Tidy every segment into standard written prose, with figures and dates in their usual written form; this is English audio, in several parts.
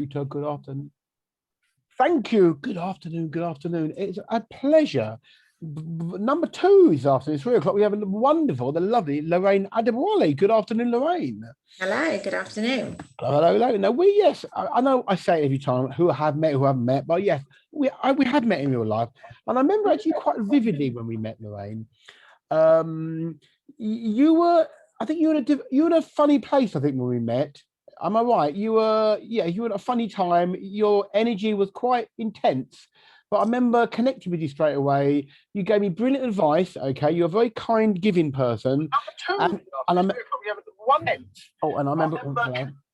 Good afternoon. Thank you. Good afternoon. Good afternoon. It's a pleasure. Number 2 is afternoon, 3 o'clock. We have a wonderful, the lovely Lorraine Adebowale. Good afternoon, Lorraine. Hello, good afternoon. Hello. Now, yes, I know I say it every time, who I have met, who I haven't met, but yes, we have met in real life. And I remember actually quite vividly when we met, Lorraine. You were in a funny place, I think, when we met. Am I right? You were at a funny time. Your energy was quite intense. But I remember connecting with you straight away. You gave me brilliant advice. Okay, you're a very kind, giving person. And I remember. Oh, and I remember.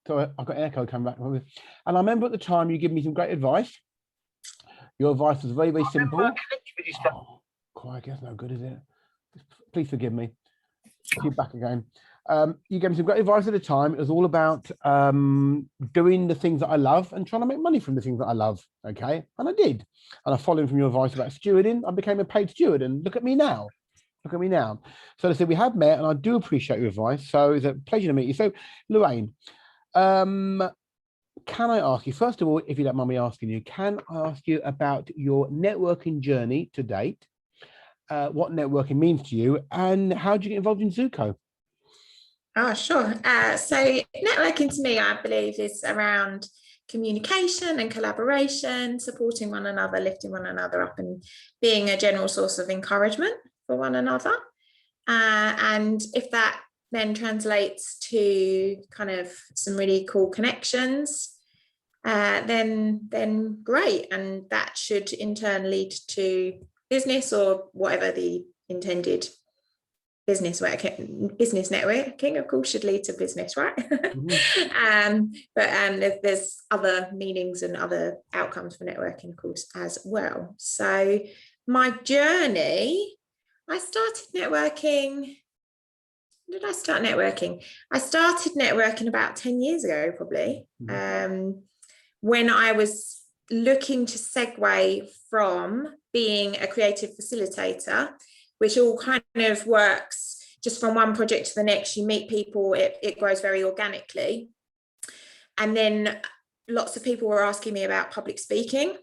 Sorry, I got an echo coming back. And I remember at the time you gave me some great advice. Your advice was very, very simple. Quiet, that's no good, is it? Please forgive me. You're back again. You gave me some great advice at the time. It was all about doing the things that I love and trying to make money from the things that I love. Okay, and I did. And I followed from your advice about stewarding. I became a paid steward, and look at me now. So I said we have met, and I do appreciate your advice. So it's a pleasure to meet you. So, Lorraine, can I ask you, first of all, if you don't mind me asking you, can I ask you about your networking journey to date? What networking means to you, and how did you get involved in Zoco? Oh, sure. So networking to me, I believe, is around communication and collaboration, supporting one another, lifting one another up, and being a general source of encouragement for one another. And if that then translates to kind of some really cool connections, then great. And that should in turn lead to business or whatever the intended business networking, of course, should lead to business, right? But there's other meanings and other outcomes for networking, of course, as well. So my journey, I started networking. When did I start networking? I started networking about 10 years ago, probably, when I was looking to segue from being a creative facilitator, which all kind of works just from one project to the next. You meet people, it grows very organically. And then lots of people were asking me about public speaking,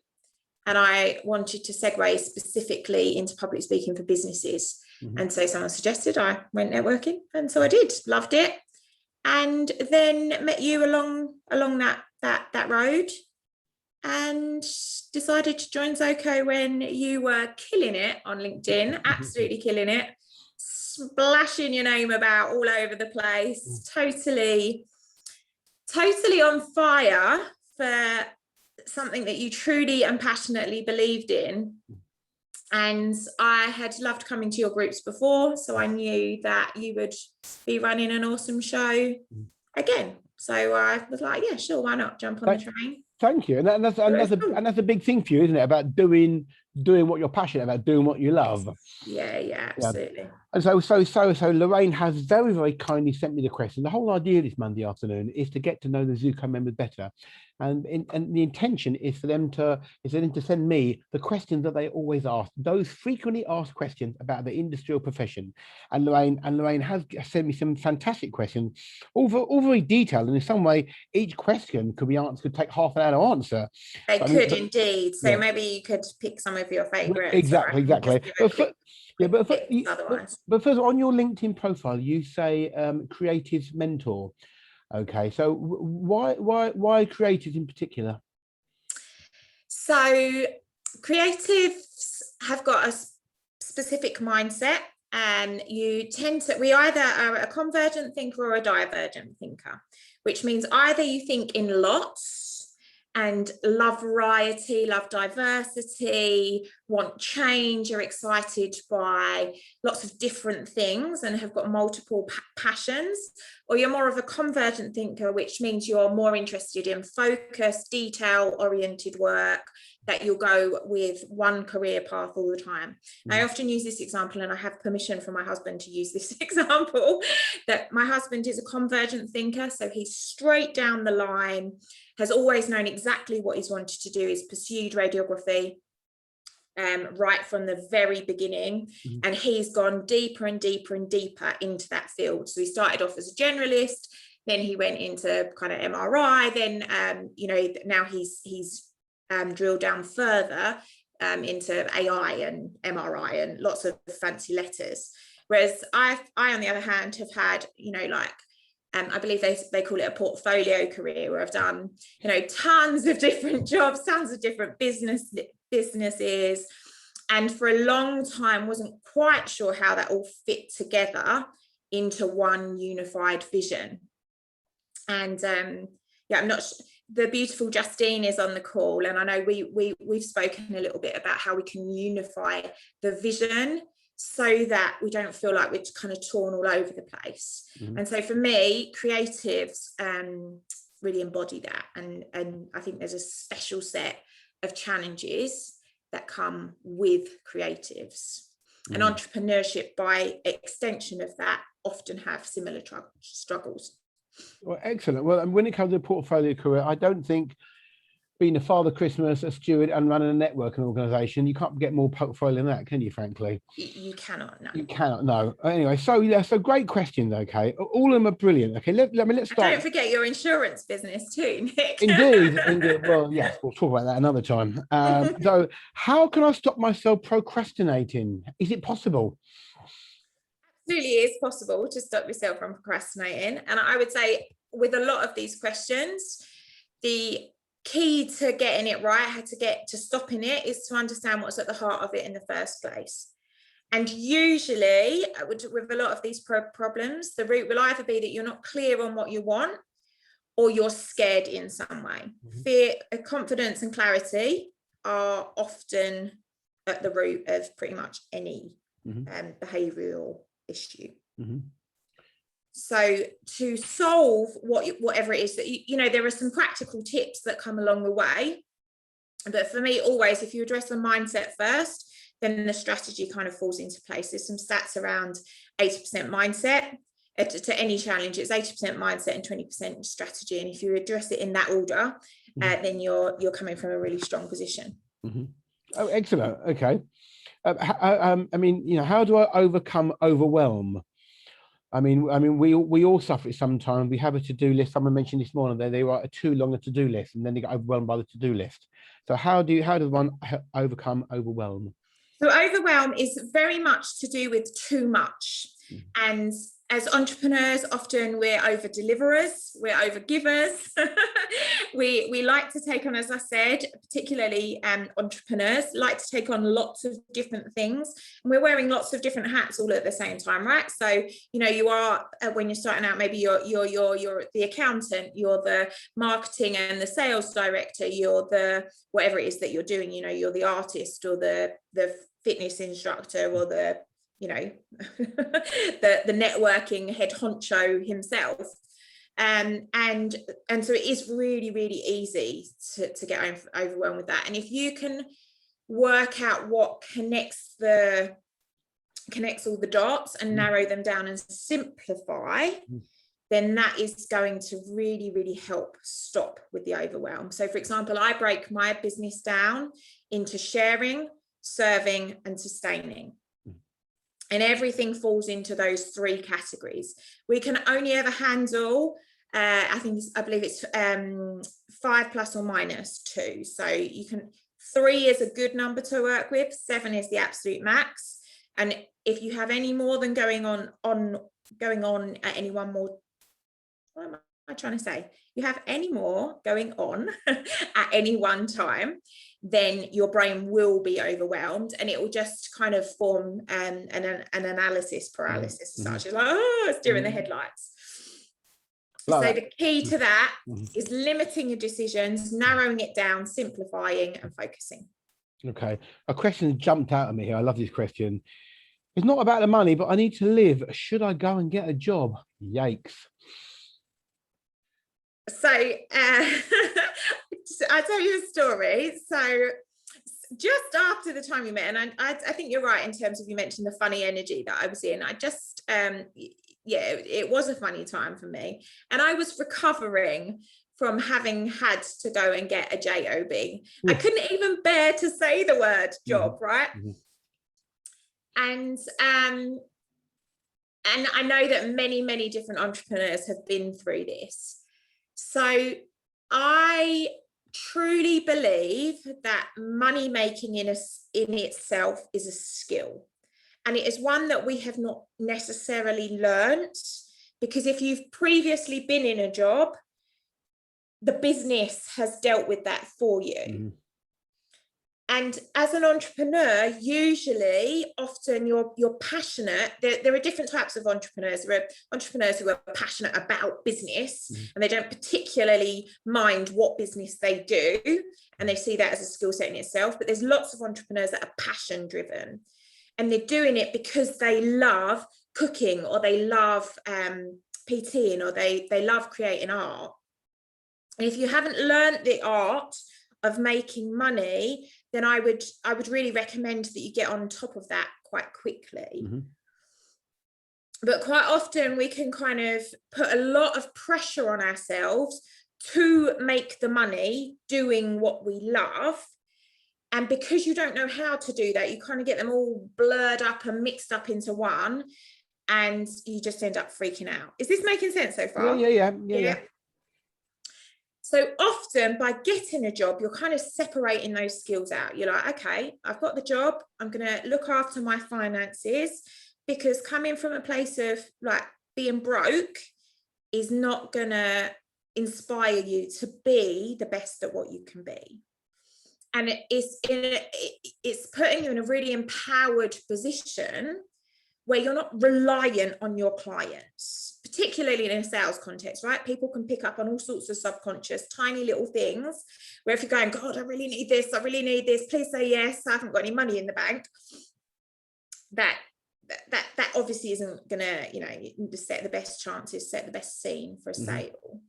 and I wanted to segue specifically into public speaking for businesses. And so someone suggested I went networking, and so I did, loved it. And then met you along that road, and decided to join Zoco when you were killing it on LinkedIn, absolutely killing it, splashing your name about all over the place, totally on fire for something that you truly and passionately believed in. And I had loved coming to your groups before, so I knew that you would be running an awesome show again. So I was like, yeah, sure, why not jump on the train? Thank you. And that's a big thing for you, isn't it? About doing what you're passionate about, doing what you love. Yeah, absolutely. Yeah. And so Lorraine has very, very kindly sent me the question. The whole idea this Monday afternoon is to get to know the Zoco members better. And the intention is for them to send me the questions that they always ask, those frequently asked questions about the industry or profession. And Lorraine has sent me some fantastic questions, all very detailed. And in some way, each question could take half an hour to answer. They could indeed. So maybe you could pick some of your favorites. Exactly. But first, on your LinkedIn profile, you say creatives mentor. Okay, so why creatives in particular? So creatives have got a specific mindset, and we either are a convergent thinker or a divergent thinker, which means either you think in lots and love variety, love diversity, want change, are excited by lots of different things and have got multiple passions, or you're more of a convergent thinker, which means you're more interested in focused, detail-oriented work, that you'll go with one career path all the time. I often use this example, and I have permission from my husband to use this example, that my husband is a convergent thinker, so he's straight down the line, has always known exactly what he's wanted to do, he's pursued radiography right from the very beginning, and he's gone deeper and deeper and deeper into that field. So he started off as a generalist, then he went into kind of MRI, then you know, now he's drilled down further into AI and MRI and lots of fancy letters. Whereas I on the other hand have had, you know, like I believe they call it a portfolio career, where I've done, you know, tons of different jobs, tons of different businesses, and for a long time wasn't quite sure how that all fit together into one unified vision. And yeah, I'm not the beautiful Justine is on the call, and I know we've spoken a little bit about how we can unify the vision so that we don't feel like we're kind of torn all over the place. And so for me, creatives really embody that, and I think there's a special set of challenges that come with creatives, and entrepreneurship by extension of that often have similar struggles. Well, excellent. Well, and when it comes to portfolio career, I don't think being a Father Christmas, a steward, and running a networking organisation, you can't get more portfolio than that, can you, frankly? You cannot, no. You cannot, no. Anyway, so yeah, so great questions, okay? All of them are brilliant. Okay, let's start. Don't forget your insurance business too, Nick. Indeed. Well, yes, we'll talk about that another time. So how can I stop myself procrastinating? Is it possible? Absolutely is possible to stop yourself from procrastinating. And I would say with a lot of these questions, the key to getting it right, how to get to stopping it, is to understand what's at the heart of it in the first place. And usually with a lot of these problems, the root will either be that you're not clear on what you want, or you're scared in some way. Fear, confidence and clarity are often at the root of pretty much any behavioural issue. So to solve whatever it is that you know, there are some practical tips that come along the way, but for me, always, if you address the mindset first, then the strategy kind of falls into place. There's some stats around 80% mindset to any challenge. It's 80% mindset and 20% strategy, and if you address it in that order, then you're coming from a really strong position. Oh, excellent. Okay. I mean, you know, how do I overcome overwhelm? I mean, we all suffer it sometimes. We have a to-do list. Someone mentioned this morning that they write a too long a to-do list, and then they get overwhelmed by the to-do list. So how does one overcome overwhelm? So overwhelm is very much to do with too much. And as entrepreneurs, often we're over deliverers, we're over givers. we like to take on, as I said, particularly entrepreneurs like to take on lots of different things, and we're wearing lots of different hats all at the same time, right? So, you know, you are when you're starting out, maybe you're the accountant, you're the marketing and the sales director, you're the whatever it is that you're doing, you know, you're the artist or the fitness instructor or the, you know, the networking head honcho himself, and so it is really, really easy to get overwhelmed with that. And if you can work out what connects all the dots and narrow them down and simplify, then that is going to really, really help stop with the overwhelm. So for example, I break my business down into sharing, serving and sustaining. And everything falls into those three categories. We can only ever handle, I believe it's 5 plus or minus 2. So you can, 3 is a good number to work with, 7 is the absolute max. And if you have any more than going on at any one more, what am I trying to say? You have any more going on at any one time, then your brain will be overwhelmed, and it will just kind of form an analysis paralysis, such as like, oh, it's doing the headlights. So the key to that is limiting your decisions, narrowing it down, simplifying and focusing. Okay, a question jumped out at me here. I love this question. It's not about the money, but I need to live. Should I go and get a job? Yikes. So I'll tell you a story. So just after the time we met, and I think you're right in terms of, you mentioned the funny energy that I was in. I just, it was a funny time for me. And I was recovering from having had to go and get a job. I couldn't even bear to say the word job, right? And and I know that many different entrepreneurs have been through this. So I truly believe that money making in itself is a skill, and it is one that we have not necessarily learnt, because if you've previously been in a job, the business has dealt with that for you. Mm-hmm. And as an entrepreneur, usually, often you're passionate. There are different types of entrepreneurs. There are entrepreneurs who are passionate about business, Mm-hmm. and they don't particularly mind what business they do, and they see that as a skill set in itself. But there's lots of entrepreneurs that are passion driven, and they're doing it because they love cooking, or they love PTing, or they love creating art. And if you haven't learned the art of making money, then I would really recommend that you get on top of that quite quickly. Mm-hmm. But quite often we can kind of put a lot of pressure on ourselves to make the money doing what we love. And because you don't know how to do that, you kind of get them all blurred up and mixed up into one, and you just end up freaking out. Is this making sense so far? Yeah. So often by getting a job, you're kind of separating those skills out. You're like, okay, I've got the job. I'm going to look after my finances, because coming from a place of like being broke is not going to inspire you to be the best at what you can be. And it's putting you in a really empowered position where you're not reliant on your clients, particularly in a sales context, right? People can pick up on all sorts of subconscious, tiny little things, where if you're going, God, I really need this, please say yes, I haven't got any money in the bank. That obviously isn't gonna, set the best chances, set the best scene for a sale.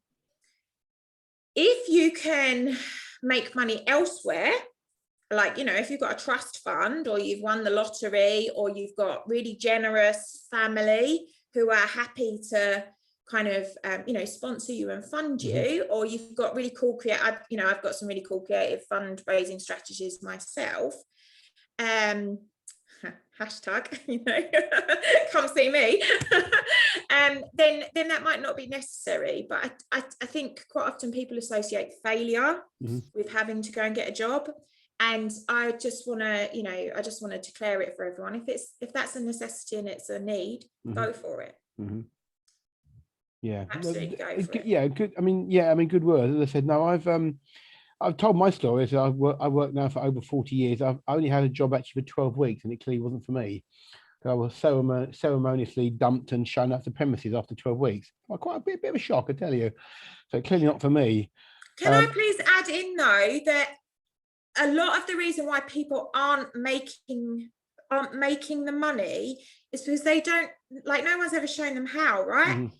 If you can make money elsewhere, like, if you've got a trust fund, or you've won the lottery, or you've got really generous family who are happy to kind of, sponsor you and fund you, or you've got really cool I've got some really cool creative fundraising strategies myself. Hashtag, come see me. Then that might not be necessary. But I think quite often people associate failure with having to go and get a job. And I just want to declare it for everyone. If that's a necessity and it's a need, go for it. Yeah, absolutely go for it. Yeah, good. I mean, good word. As I said, no, I've told my story. So I worked now for over 40 years. I only had a job actually for 12 weeks, and it clearly wasn't for me. I was ceremoniously dumped and shown off the premises after 12 weeks. Well, quite a bit of a shock, I tell you. So clearly not for me. Can I please add in though that a lot of the reason why people aren't making the money is because they don't, like, no one's ever shown them how, right?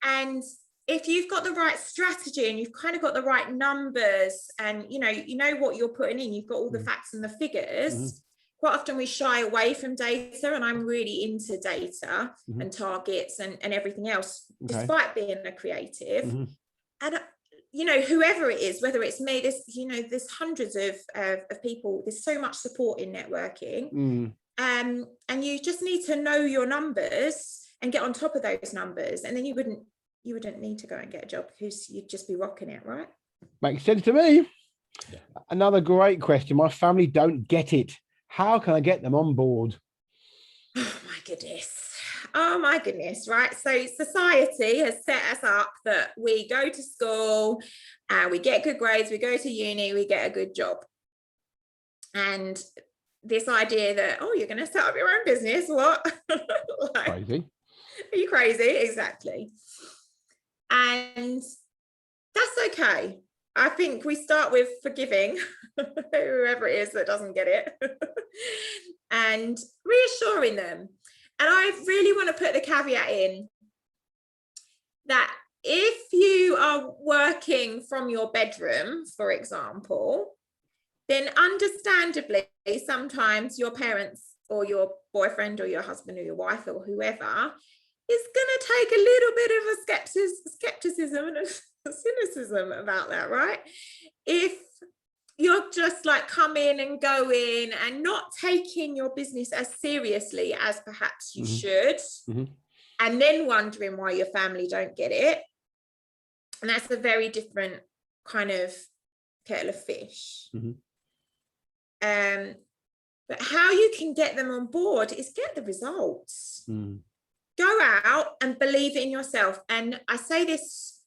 And if you've got the right strategy and you've kind of got the right numbers, and you know what you're putting in, you've got all the facts and the figures. Quite often we shy away from data, and I'm really into data and targets and everything else, despite being a creative. And whoever it is, whether it's me, there's hundreds of people. There's so much support in networking, and you just need to know your numbers and get on top of those numbers, and then you wouldn't need to go and get a job, because you'd just be rocking it, right? Makes sense to me. Yeah. Another great question. My family don't get it. How can I get them on board? Oh my goodness, right? So society has set us up that we go to school and we get good grades, we go to uni, we get a good job. And this idea that, you're going to set up your own business, what? Crazy. Are you crazy? Exactly. And that's okay. I think we start with forgiving whoever it is that doesn't get it and reassuring them. And I really want to put the caveat in that if you are working from your bedroom, for example, then understandably, sometimes your parents or your boyfriend or your husband or your wife or whoever is going to take a little bit of a skepticism and a cynicism about that, right? If you're just like come in and go in and not taking your business as seriously as perhaps you should, and then wondering why your family don't get it. And that's a very different kind of kettle of fish. But how you can get them on board is get the results. Go out and believe in yourself. And I say this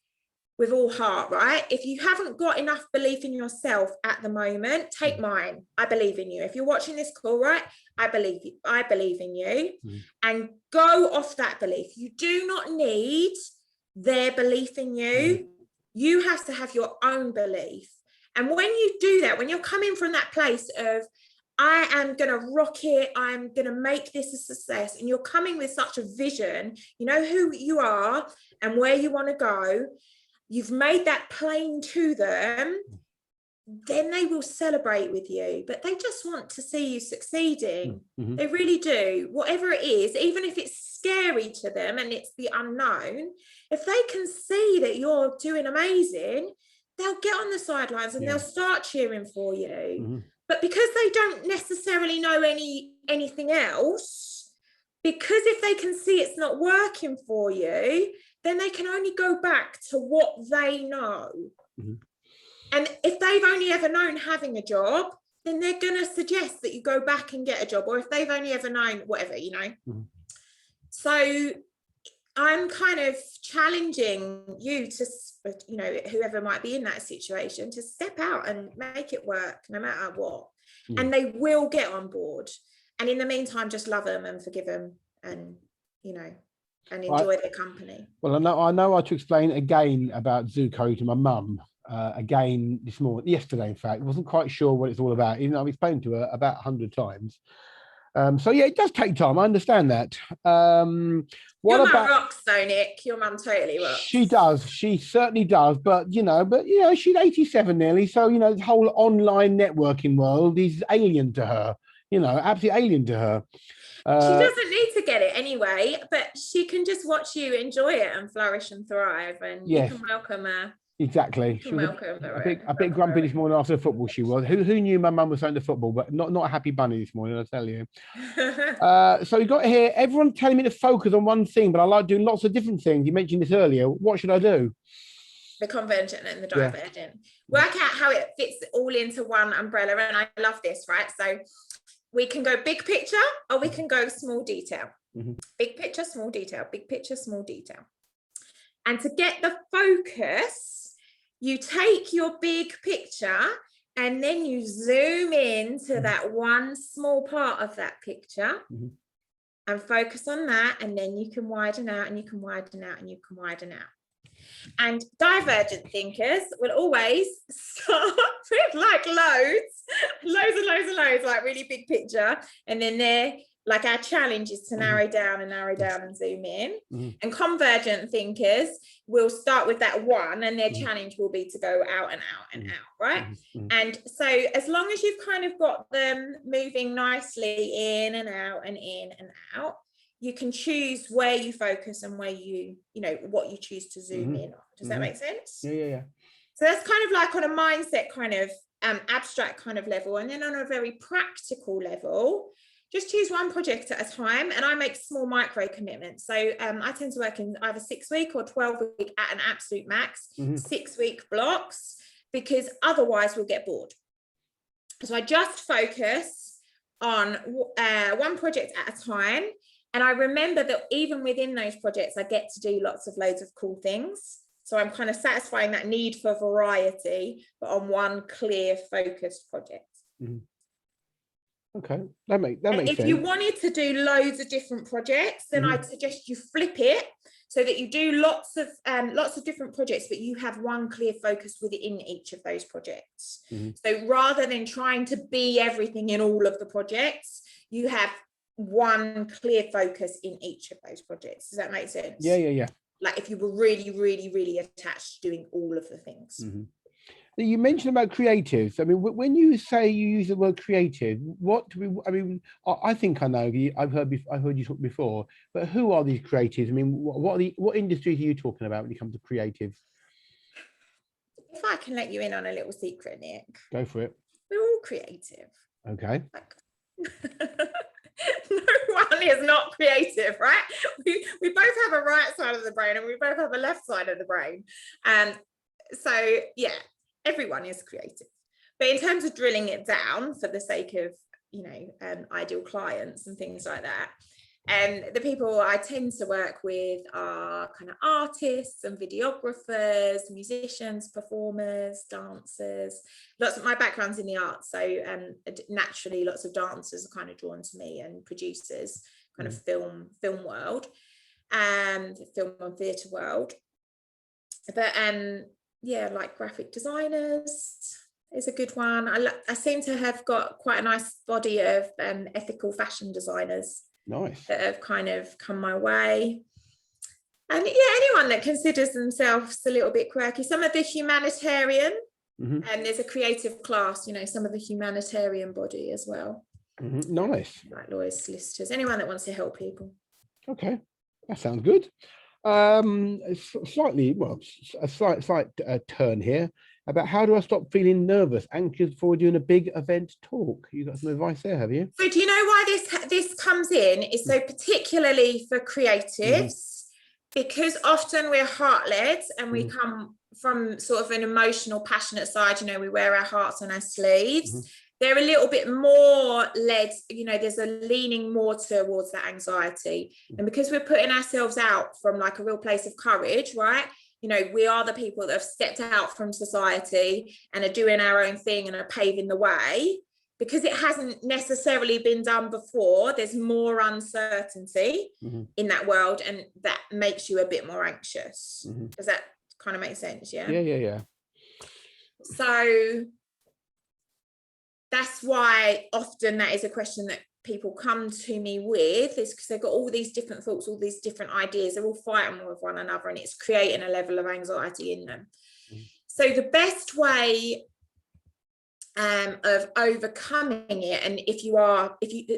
with all heart, right? If you haven't got enough belief in yourself at the moment, take mine. I believe in you. If you're watching this call, right? I believe in you. And go off that belief. You do not need their belief in you. You have to have your own belief. And when you do that, when you're coming from that place of, I am going to rock it, I'm going to make this a success, and you're coming with such a vision, you know who you are and where you want to go, you've made that plain to them, then they will celebrate with you. But they just want to see you succeeding. They really do. Whatever it is, even if it's scary to them and it's the unknown, if they can see that you're doing amazing, they'll get on the sidelines and they'll start cheering for you. But because they don't necessarily know anything else, because if they can see it's not working for you, then they can only go back to what they know. And if they've only ever known having a job, then they're going to suggest that you go back and get a job. Or if they've only ever known whatever, you know. So I'm kind of challenging you to, you know, whoever might be in that situation, to step out and make it work no matter what. And they will get on board. And in the meantime, just love them and forgive them and, you know, and enjoy their company. Well, I know how to explain again about Zoco to my mum again yesterday, in fact. I wasn't quite sure what it's all about, even though I've explained to her about 100 times. So yeah, it does take time. I understand that. Your mum rocks, though, Nick. Your mum totally rocks. She does. She certainly does. But you know, she's 87 nearly. So you know, the whole online networking world is alien to her. You know, absolutely alien to her. She doesn't need to get it anyway, but she can just watch you enjoy it and flourish and thrive, and you can welcome her. Exactly. She was a bit grumpy this morning after the football. She was. Who knew my mum was saying the football, but not a happy bunny this morning, I tell you. So you got here. Everyone telling me to focus on one thing, but I like doing lots of different things. You mentioned this earlier. What should I do? The convergent and the divergent. Work out how it fits all into one umbrella, and I love this. Right, so we can go big picture, or we can go small detail. Big picture, small detail. Big picture, small detail. And to get the focus, you take your big picture and then you zoom in to that one small part of that picture and focus on that. And then you can widen out and you can widen out and you can widen out. And divergent thinkers will always start with like loads and loads, like really big picture. And then they're like, our challenge is to narrow down and zoom in. And convergent thinkers will start with that one, and their challenge will be to go out and out and out, right? And so as long as you've kind of got them moving nicely in and out and in and out, you can choose where you focus and where you know, what you choose to zoom in on. Does that make sense? Yeah. So that's kind of like on a mindset kind of abstract kind of level. And then on a very practical level, just choose one project at a time. And I make small micro commitments. So I tend to work in either 6-week or 12-week at an absolute max, 6-week blocks, because otherwise we'll get bored. So I just focus on one project at a time. And I remember that even within those projects, I get to do loads of cool things. So I'm kind of satisfying that need for variety, but on one clear, focused project. Okay, that makes sense. If you wanted to do loads of different projects, then I'd suggest you flip it so that you do lots of different projects, but you have one clear focus within each of those projects. So rather than trying to be everything in all of the projects, you have one clear focus in each of those projects. Does that make sense? Yeah. Like if you were really, really, really attached to doing all of the things. You mentioned about creatives. I mean, when you say you use the word creative, what do we? I mean, I think I know. I've heard you talk before. But who are these creatives? I mean, what industries are you talking about when it comes to creatives? If I can let you in on a little secret, Nick. Go for it. We're all creative. Okay. No one is not creative, right? We both have a right side of the brain and we both have a left side of the brain. So yeah, everyone is creative. But in terms of drilling it down for the sake of, ideal clients and things like that, the people I tend to work with are kind of artists and videographers, musicians, performers, dancers. Lots of my background's in the arts, so naturally lots of dancers are kind of drawn to me, and producers, kind of film world, and film and theatre world. But yeah, like graphic designers is a good one. I seem to have got quite a nice body of ethical fashion designers. Nice. That have kind of come my way. And yeah, anyone that considers themselves a little bit quirky. Some of the humanitarian, and there's a creative class, some of the humanitarian body as well. Nice. Like lawyers, solicitors, anyone that wants to help people. Okay, that sounds good. A slight turn here about how do I stop feeling nervous, anxious before doing a big event talk. You got some advice there, have you? So do you know why this comes in? Is so particularly for creatives, because often we're heart-led and we come from sort of an emotional, passionate side. We wear our hearts on our sleeves. They're a little bit more led, there's a leaning more towards that anxiety. And because we're putting ourselves out from like a real place of courage, right? We are the people that have stepped out from society and are doing our own thing and are paving the way. Because it hasn't necessarily been done before, there's more uncertainty in that world, and that makes you a bit more anxious. Does that kind of make sense? Yeah. Yeah. So that's why often that is a question that people come to me with, is because they've got all these different thoughts, all these different ideas, they're all fighting with one another, and it's creating a level of anxiety in them. So the best way of overcoming it, and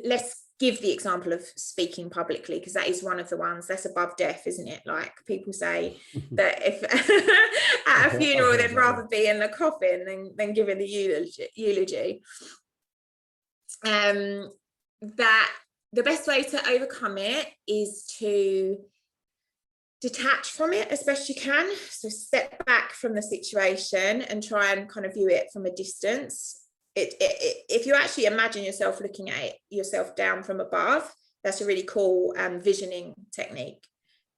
let's give the example of speaking publicly, because that is one of the ones that's above death, isn't it? Like people say that if at a funeral they'd rather be in the coffin than giving the eulogy. That the best way to overcome it is to detach from it as best you can. So step back from the situation and try and kind of view it from a distance. If you actually imagine yourself looking at yourself down from above, that's a really cool visioning technique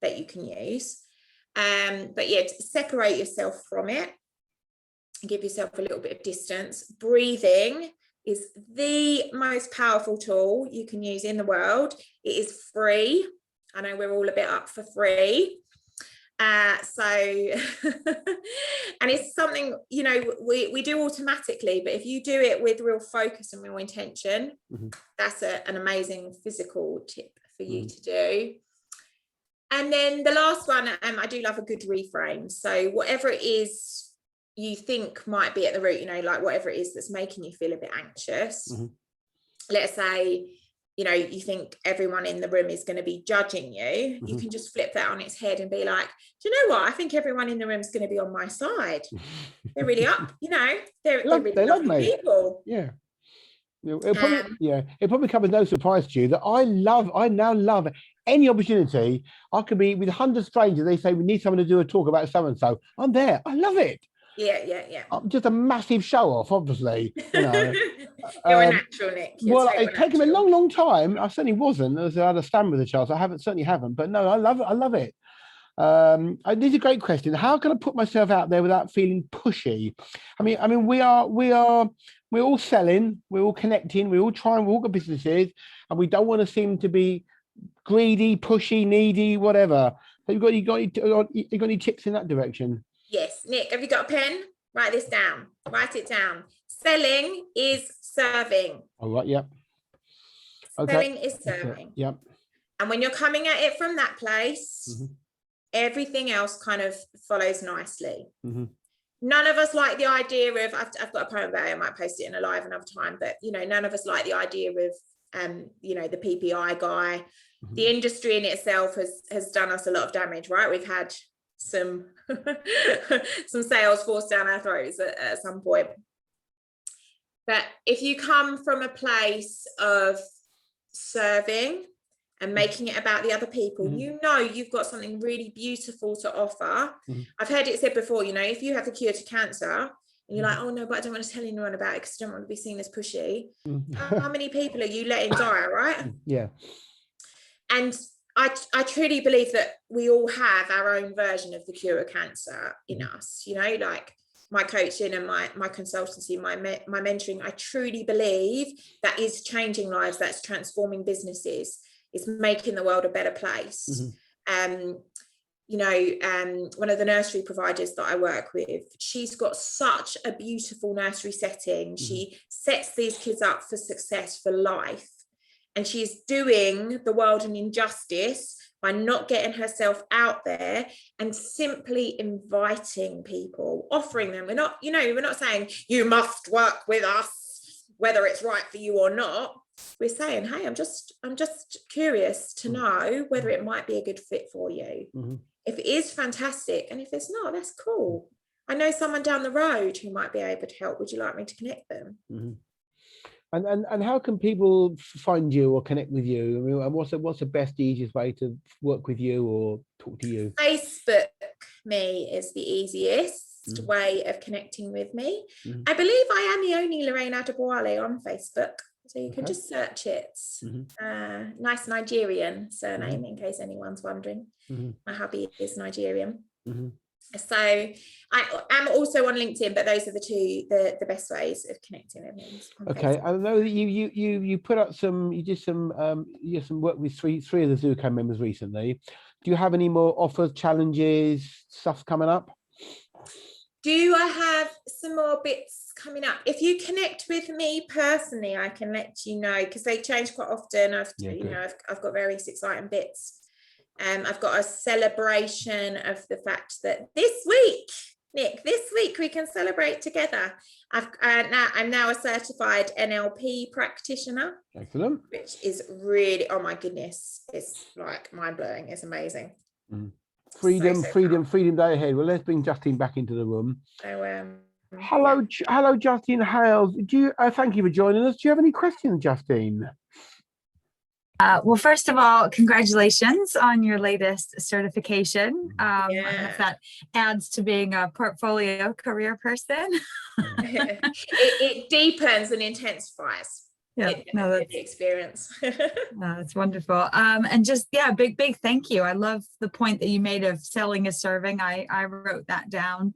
that you can use. But yeah, separate yourself from it, give yourself a little bit of distance. Breathing is the most powerful tool you can use in the world. It is free. I know we're all a bit up for free. And it's something, we do automatically, but if you do it with real focus and real intention, that's an amazing physical tip for you to do. And then the last one, I do love a good reframe. So whatever it is you think might be at the root, like whatever it is that's making you feel a bit anxious, let's say, you think everyone in the room is going to be judging you, you can just flip that on its head and be like, do you know what? I think everyone in the room is going to be on my side. They're really up, they're really lovely people. Yeah. It probably comes as no surprise to you that I now love any opportunity. I could be with 100 strangers. They say we need someone to do a talk about so and so. I'm there. I love it. Yeah. I'm just a massive show off, obviously. You're a natural, Nick. It's taken me a long time. I certainly wasn't. As I understand with the child, I certainly haven't. But no, I love it. I love it. This is a great question. How can I put myself out there without feeling pushy? I mean, we're all selling, we're all connecting, we're all got businesses, and we don't want to seem to be greedy, pushy, needy, whatever. So you got any tips in that direction? Yes, Nick, have you got a pen? Write this down. Write it down. Selling is serving. All right, yep. Okay. Selling is serving. Yep. And when you're coming at it from that place, everything else kind of follows nicely. None of us like the idea of, I've got a poem about it, I might post it in a live another time, but none of us like the idea of the PPI guy. The industry in itself has done us a lot of damage, right? We've had some sales forced down our throats at some point. But if you come from a place of serving and making it about the other people, you know you've got something really beautiful to offer. I've heard it said before, you know, if you have the cure to cancer and you're like, oh no, but I don't want to tell anyone about it because I don't want to be seen as pushy. How many people are you letting die, right? Yeah. And I truly believe that we all have our own version of the cure of cancer in us, you know, like my coaching and my consultancy, my mentoring. I truly believe that is changing lives, that's transforming businesses, it's making the world a better place. You know, one of the nursery providers that I work with, she's got such a beautiful nursery setting. She sets these kids up for success for life. And she's doing the world an injustice by not getting herself out there and simply inviting people, offering them. We're not, you know, we're not saying you must work with us, whether it's right for you or not. We're saying, hey, I'm just curious to know whether it might be a good fit for you. If it is, fantastic. And if it's not, that's cool. I know someone down the road who might be able to help. Would you like me to connect them? And how can people find you or connect with you? I mean, what's the best, easiest way to work with you or talk to you? Facebook me is the easiest way of connecting with me. I believe I am the only Lorraine Adebowale on Facebook, so you can just search it. Nice Nigerian surname, in case anyone's wondering. My hubby is Nigerian. So I am also on LinkedIn, but those are the best ways of connecting with me. Okay, Facebook. I know that you put up you did some work with three of the Zoco members recently. Do you have any more offers, challenges, stuff coming up? Do I have some more bits coming up? If you connect with me personally, I can let you know, because they change quite often. I've got various exciting bits. I've got a celebration of the fact that this week we can celebrate together. I'm now a certified NLP practitioner. Excellent. Which is really, oh my goodness, it's like mind-blowing. It's amazing. Freedom day ahead. Well, let's bring Justine back into the room. So, hello, Justine Hales. Thank you for joining us. Do you have any questions, Justine? Well, first of all, congratulations on your latest certification. I don't know if that adds to being a portfolio career person. it deepens and intensifies. The experience. That's wonderful. And just big thank you. I love the point that you made of selling is serving. I wrote that down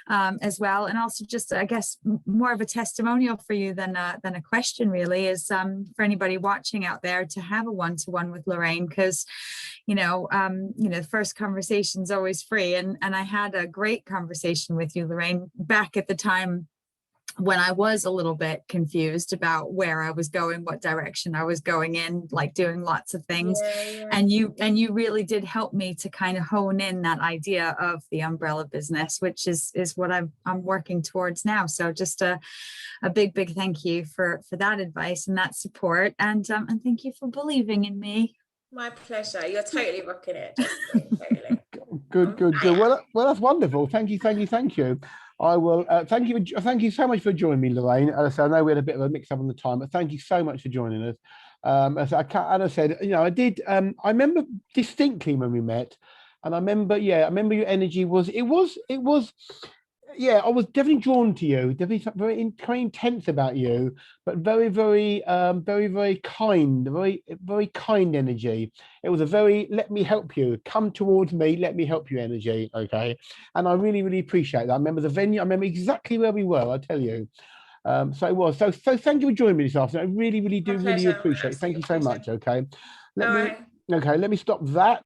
as well. And also just, I guess, more of a testimonial for you than a question really is for anybody watching out there to have a one-to-one with Lorraine, because the first conversation is always free, and I had a great conversation with you, Lorraine, back at the time when I was a little bit confused about where I was going, what direction I was going in, like doing lots of things. And you really did help me to kind of hone in that idea of the umbrella business, which is what I'm working towards now. So just a big thank you for that advice and that support. And thank you for believing in me. My pleasure. You're totally rocking it. Totally. Good. Well, that's wonderful. Thank you. I will thank you so much for joining me, Lorraine. As I know we had a bit of a mix up on the time, but thank you so much for joining us. As I said, I did. I remember distinctly when we met, and I remember your energy was. I was definitely drawn to you. Definitely very intense about you, but very kind, very kind energy. It was a very let me help you, come towards me, let me help you energy. Okay, and I really appreciate that. I remember the venue. I remember exactly where we were. I tell you. So it was. So thank you for joining me this afternoon. I really do appreciate it. Thank you so much. Okay. Let me stop that.